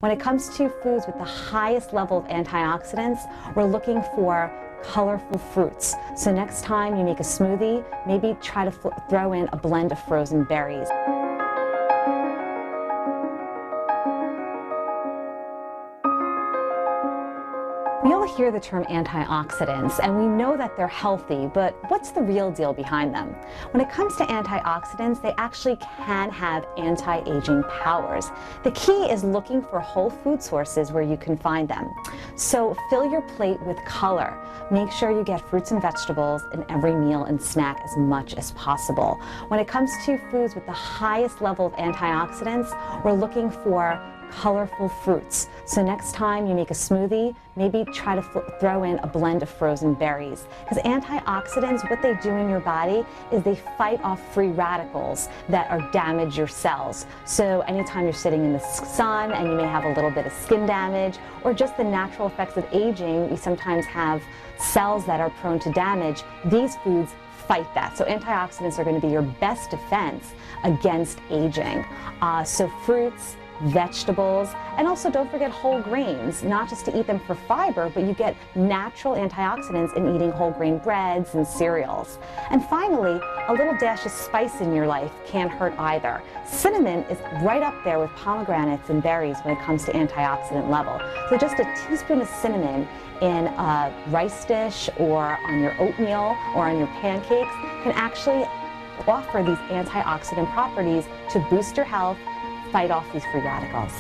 When it comes to foods with the highest level of antioxidants, we're looking for colorful fruits. So next time you make a smoothie, maybe try to throw in a blend of frozen berries. We all hear the term antioxidants, and we know that they're healthy, but what's the real deal behind them? When it comes to antioxidants, they actually can have anti-aging powers. The key is looking for whole food sources where you can find them. So fill your plate with color. Make sure you get fruits and vegetables in every meal and snack as much as possible. When it comes to foods with the highest level of antioxidants, we're looking for colorful fruits. So next time you make a smoothie, maybe try to throw in a blend of frozen berries. Because antioxidants, what they do in your body is they fight off free radicals that damage your cells. So anytime you're sitting in the sun and you may have a little bit of skin damage, or just the natural effects of aging, we sometimes have cells that are prone to damage. These foods fight that. So antioxidants are going to be your best defense against aging. So fruits, vegetables, and also don't forget whole grains, not just to eat them for fiber, but you get natural antioxidants in eating whole grain breads and cereals. And finally, a little dash of spice in your life can't hurt either. Cinnamon is right up there with pomegranates and berries when it comes to antioxidant level. So just a teaspoon of cinnamon in a rice dish or on your oatmeal or on your pancakes can actually offer these antioxidant properties to boost your health, fight off these free radicals.